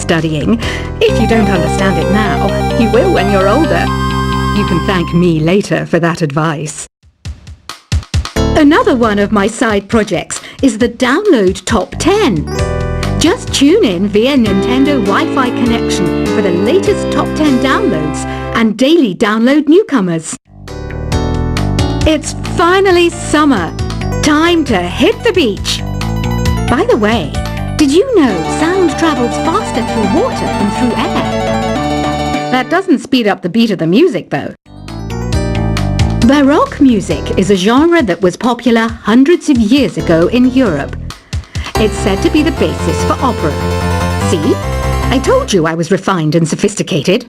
studying. If you don't understand it now, you will when you're older. You can thank me later for that advice. Another one of my side projects is the Download Top 10. Just tune in via Nintendo Wi-Fi connection for the latest Top 10 downloads and daily download newcomers. It's finally summer. Time to hit the beach. By the way, did you know sound travels faster through water than through air? That doesn't speed up the beat of the music, though. Baroque music is a genre that was popular hundreds of years ago in Europe. It's said to be the basis for opera. See? I told you I was refined and sophisticated.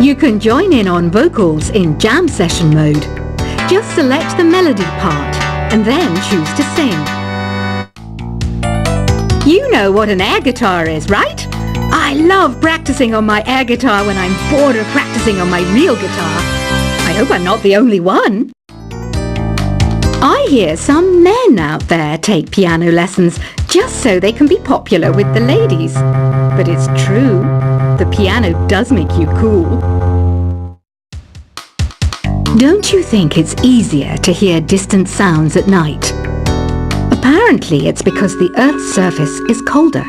You can join in on vocals in jam session mode. Just select the melody part and then choose to sing. You know what an air guitar is, right? I love practicing on my air guitar when I'm bored of practicing on my real guitar. I hope I'm not the only one. I hear some men out there take piano lessons just so they can be popular with the ladies. But it's true, the piano does make you cool. Don't you think it's easier to hear distant sounds at night? Apparently it's because the Earth's surface is colder.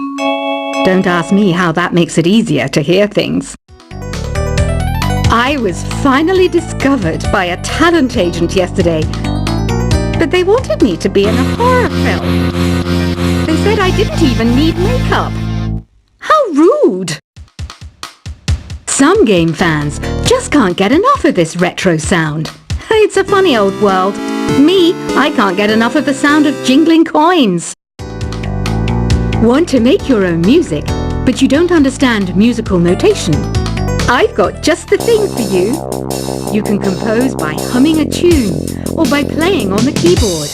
Don't ask me how that makes it easier to hear things. I was finally discovered by a talent agent yesterday, but they wanted me to be in a horror film. They said I didn't even need makeup. How rude! Some game fans just can't get enough of this retro sound. It's a funny old world. Me, I can't get enough of the sound of jingling coins. Want to make your own music, but you don't understand musical notation? I've got just the thing for you. You can compose by humming a tune or by playing on the keyboard.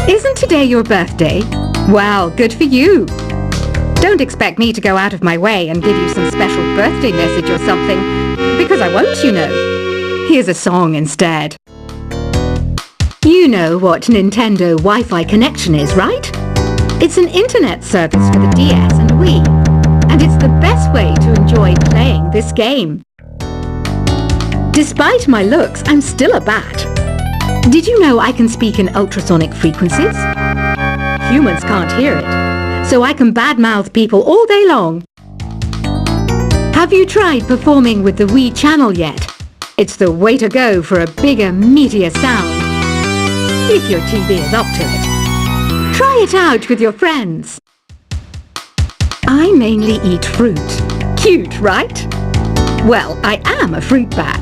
Isn't today your birthday? Well, good for you. Don't expect me to go out of my way and give you some special birthday message or something, because I won't, you know. Here's a song instead. You know what Nintendo Wi-Fi connection is, right? It's an internet service for the DS and Wii, and it's the best way to enjoy playing this game. Despite my looks, I'm still a bat. Did you know I can speak in ultrasonic frequencies? Humans can't hear it, so I can badmouth people all day long. Have you tried performing with the Wii channel yet? It's the way to go for a bigger, meatier sound. If your TV is up to it. Try it out with your friends. I mainly eat fruit. Cute, right? Well, I am a fruit bat.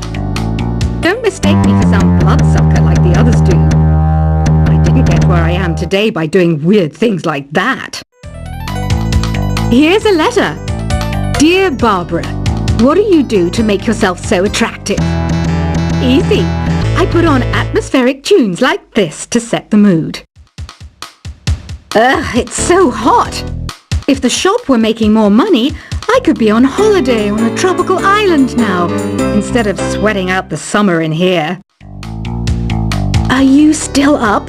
Don't mistake me for some bloodsucker like the others do. I didn't get where I am today by doing weird things like that. Here's a letter. Dear Barbara, what do you do to make yourself so attractive? Easy. I put on atmospheric tunes like this to set the mood. Ugh, it's so hot. If the shop were making more money, I could be on holiday on a tropical island now, instead of sweating out the summer in here. Are you still up?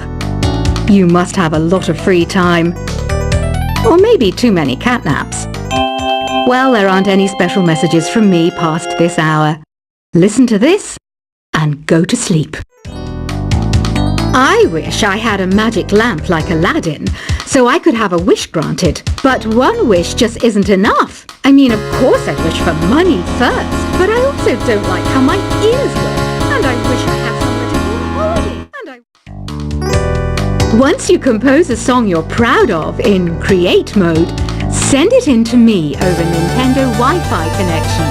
You must have a lot of free time. Or maybe too many catnaps. Well, there aren't any special messages from me past this hour. Listen to this and go to sleep. I wish I had a magic lamp like Aladdin, so I could have a wish granted. But one wish just isn't enough. I mean, of course I'd wish for money first, but I also don't like how my ears look, and I wish I had somewhere to go on holiday, Once you compose a song you're proud of in Create mode, send it in to me over Nintendo Wi-Fi connection.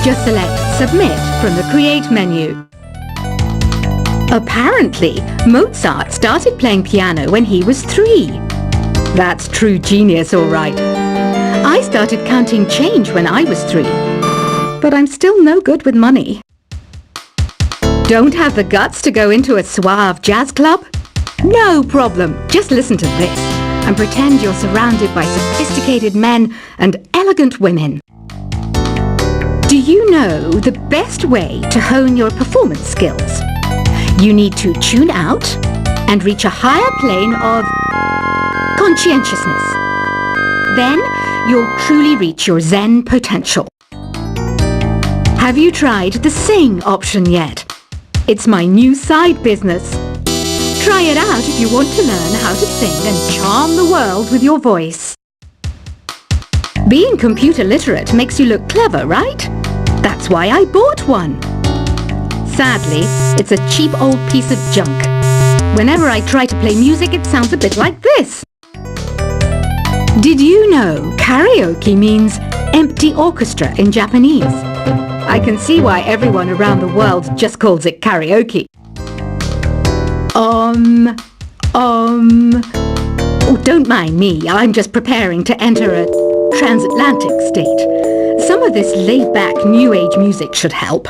Just select Submit from the Create menu. Apparently, Mozart started playing piano when he was 3. That's true genius, all right. I started counting change when I was 3. But I'm still no good with money. Don't have the guts to go into a suave jazz club? No problem. Just listen to this and pretend you're surrounded by sophisticated men and elegant women. Do you know the best way to hone your performance skills? You need to tune out and reach a higher plane of conscientiousness. Then you'll truly reach your Zen potential. Have you tried the Sing option yet? It's my new side business. Try it out if you want to learn how to sing and charm the world with your voice. Being computer literate makes you look clever, right? That's why I bought one. Sadly, it's a cheap old piece of junk. Whenever I try to play music, it sounds a bit like this. Did you know karaoke means empty orchestra in Japanese? I can see why everyone around the world just calls it karaoke. Oh, don't mind me. I'm just preparing to enter a transatlantic state. Some of this laid-back New Age music should help.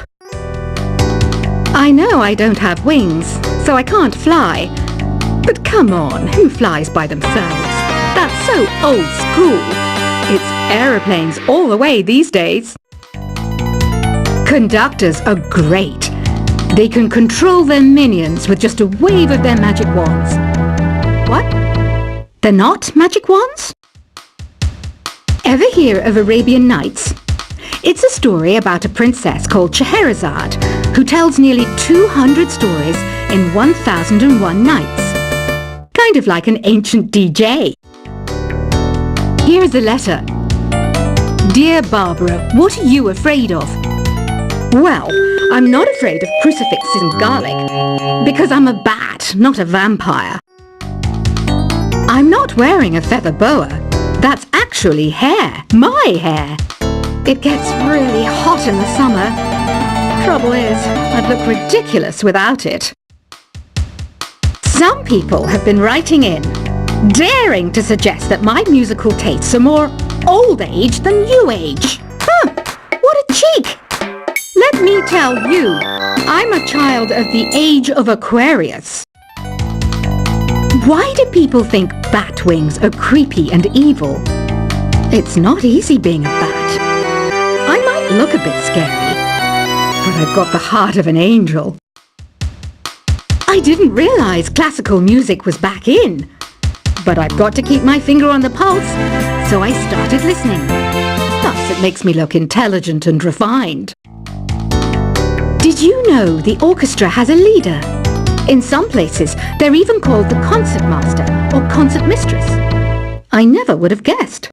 I know I don't have wings, so I can't fly. But come on, who flies by themselves? That's so old school. It's aeroplanes all the way these days. Conductors are great. They can control their minions with just a wave of their magic wands. What? They're not magic wands? Ever hear of Arabian Nights? It's a story about a princess called Scheherazade who tells nearly 200 stories in 1001 nights. Kind of like an ancient DJ. Here's a letter. Dear Barbara, what are you afraid of? Well, I'm not afraid of crucifixes and garlic, because I'm a bat, not a vampire. I'm not wearing a feather boa. That's actually hair, my hair. It gets really hot in the summer. Trouble is, I'd look ridiculous without it. Some people have been writing in, daring to suggest that my musical tastes are more old age than new age. Huh, what a cheek! Let me tell you, I'm a child of the age of Aquarius. Why do people think bat wings are creepy and evil? It's not easy being a bat. I might look a bit scary, but I've got the heart of an angel. I didn't realize classical music was back in, but I've got to keep my finger on the pulse, so I started listening. Thus, it makes me look intelligent and refined. Did you know the orchestra has a leader? In some places, they're even called the concertmaster or concertmistress. I never would have guessed.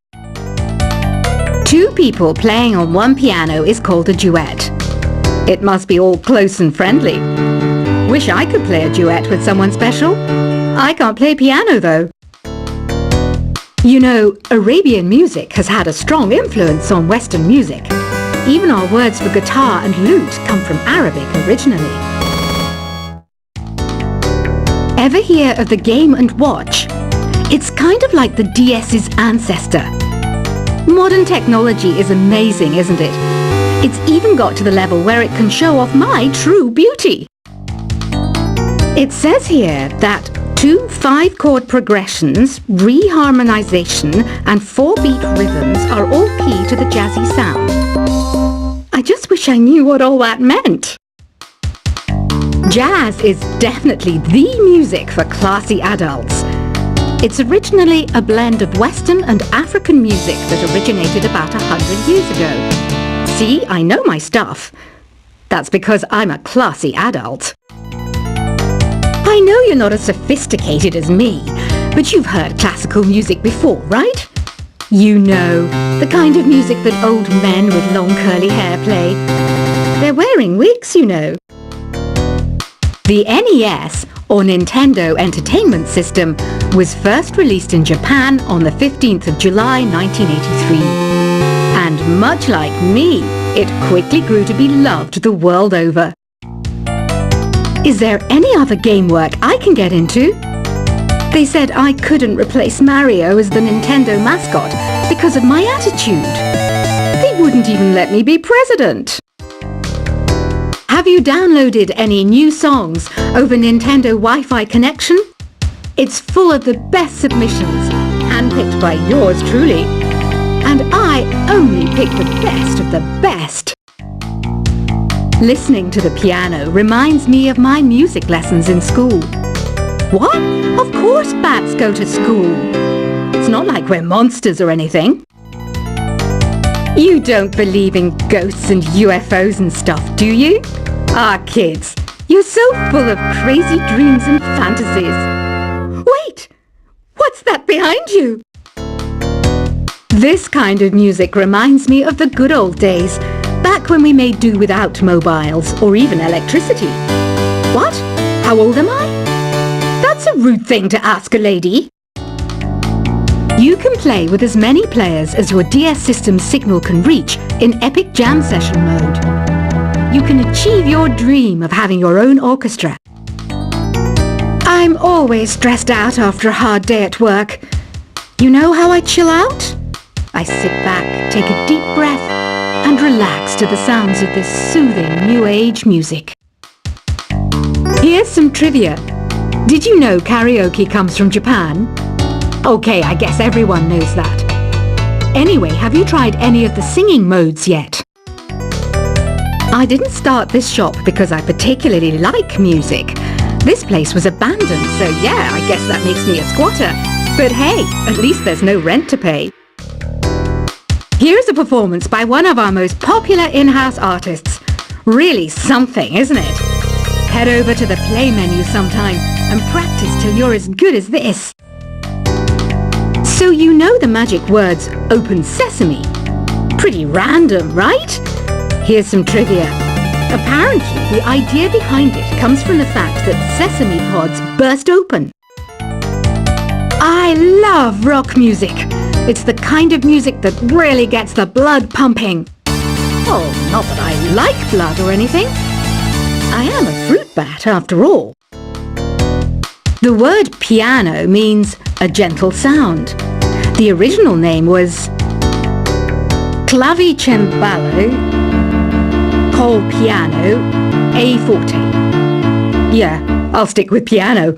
Two people playing on one piano is called a duet. It must be all close and friendly. Wish I could play a duet with someone special. I can't play piano though. You know, Arabian music has had a strong influence on Western music. Even our words for guitar and lute come from Arabic originally. Ever hear of the Game & Watch? It's kind of like the DS's ancestor. Modern technology is amazing, isn't it? It's even got to the level where it can show off my true beauty. It says here that 2 5-chord progressions, reharmonization and 4-beat rhythms are all key to the jazzy sound. I just wish I knew what all that meant. Jazz is definitely the music for classy adults. It's originally a blend of Western and African music that originated about 100 years ago. See, I know my stuff. That's because I'm a classy adult. I know you're not as sophisticated as me, but you've heard classical music before, right? You know, the kind of music that old men with long curly hair play. They're wearing wigs, you know. The NES, or Nintendo Entertainment System, was first released in Japan on the 15th of July 1983. And much like me, it quickly grew to be loved the world over. Is there any other game work I can get into? They said I couldn't replace Mario as the Nintendo mascot because of my attitude. They wouldn't even let me be president. Have you downloaded any new songs over Nintendo Wi-Fi connection? It's full of the best submissions, handpicked by yours truly. And I only pick the best of the best. Listening to the piano reminds me of my music lessons in school. What? Of course bats go to school. It's not like we're monsters or anything. You don't believe in ghosts and UFOs and stuff, do you? Ah, kids, you're so full of crazy dreams and fantasies. Wait! What's that behind you? This kind of music reminds me of the good old days, back when we made do without mobiles or even electricity. What? How old am I? That's a rude thing to ask a lady. You can play with as many players as your DS system's signal can reach in Epic Jam Session mode. You can achieve your dream of having your own orchestra. I'm always stressed out after a hard day at work. You know how I chill out? I sit back, take a deep breath, and relax to the sounds of this soothing new age music. Here's some trivia. Did you know karaoke comes from Japan? Okay, I guess everyone knows that. Anyway, have you tried any of the singing modes yet? I didn't start this shop because I particularly like music. This place was abandoned, so yeah, I guess that makes me a squatter. But hey, at least there's no rent to pay. Here's a performance by one of our most popular in-house artists. Really something, isn't it? Head over to the play menu sometime and practice till you're as good as this. So you know the magic words "Open Sesame"? Pretty random, right? Here's some trivia. Apparently, the idea behind it comes from the fact that sesame pods burst open. I love rock music. It's the kind of music that really gets the blood pumping. Oh, not that I like blood or anything. I am a fruit bat after all. The word piano means a gentle sound. The original name was clavicembalo col piano a forte. Yeah, I'll stick with piano.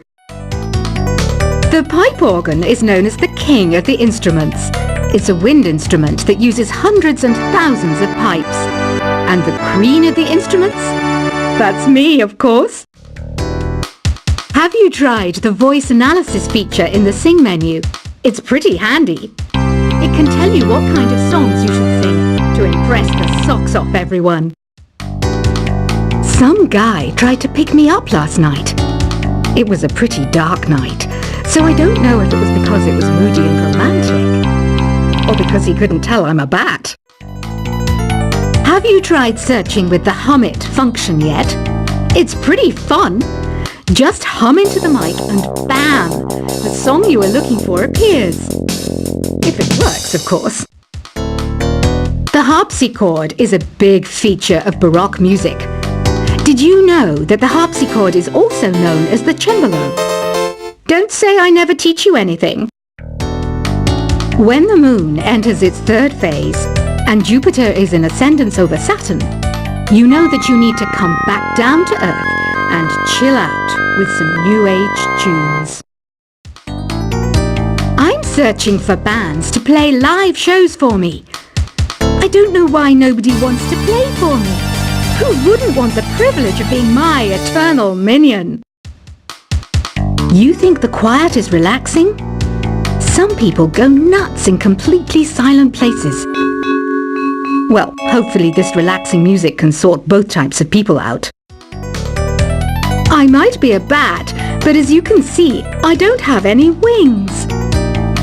The pipe organ is known as the king of the instruments. It's a wind instrument that uses hundreds and thousands of pipes. And the queen of the instruments? That's me, of course. Have you tried the voice analysis feature in the Sing menu? It's pretty handy. It can tell you what kind of songs you should sing to impress the socks off everyone. Some guy tried to pick me up last night. It was a pretty dark night, so I don't know if it was because it was moody and romantic, or because he couldn't tell I'm a bat. Have you tried searching with the Hum It function yet? It's pretty fun. Just hum into the mic and bam! The song you were looking for appears. If it works, of course. The harpsichord is a big feature of Baroque music. Did you know that the harpsichord is also known as the cembalo? Don't say I never teach you anything. When the moon enters its third phase and Jupiter is in ascendance over Saturn, you know that you need to come back down to Earth and chill out with some new age tunes. I'm searching for bands to play live shows for me. I don't know why nobody wants to play for me. Who wouldn't want the privilege of being my eternal minion? You think the quiet is relaxing? Some people go nuts in completely silent places. Well, hopefully this relaxing music can sort both types of people out. I might be a bat, but as you can see, I don't have any wings.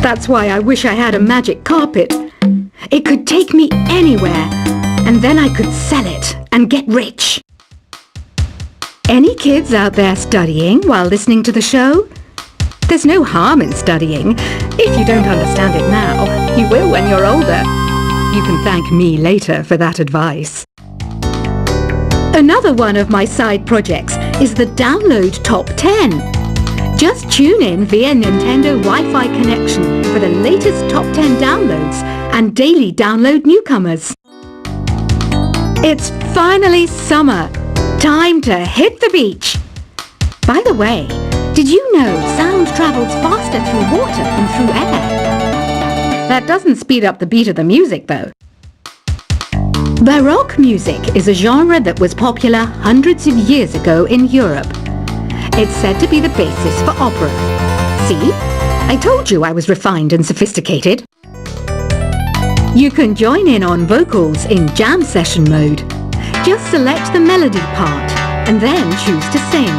That's why I wish I had a magic carpet. It could take me anywhere, and then I could sell it and get rich. Any kids out there studying while listening to the show? There's no harm in studying. If you don't understand it now, you will when you're older. You can thank me later for that advice. Another one of my side projects is the Download Top 10. Just tune in via Nintendo Wi-Fi connection for the latest Top 10 downloads and daily download newcomers. It's finally summer. Time to hit the beach. By the way, did you know sound travels faster through water than through air? That doesn't speed up the beat of the music, though. Baroque music is a genre that was popular hundreds of years ago in Europe. It's said to be the basis for opera. See? I told you I was refined and sophisticated. You can join in on vocals in jam session mode. Just select the melody part and then choose to sing.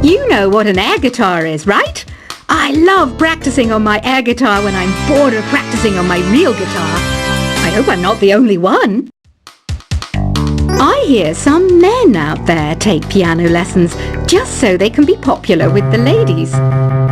You know what an air guitar is, right? I love practicing on my air guitar when I'm bored of practicing on my real guitar. I hope I'm not the only one. I hear some men out there take piano lessons just so they can be popular with the ladies.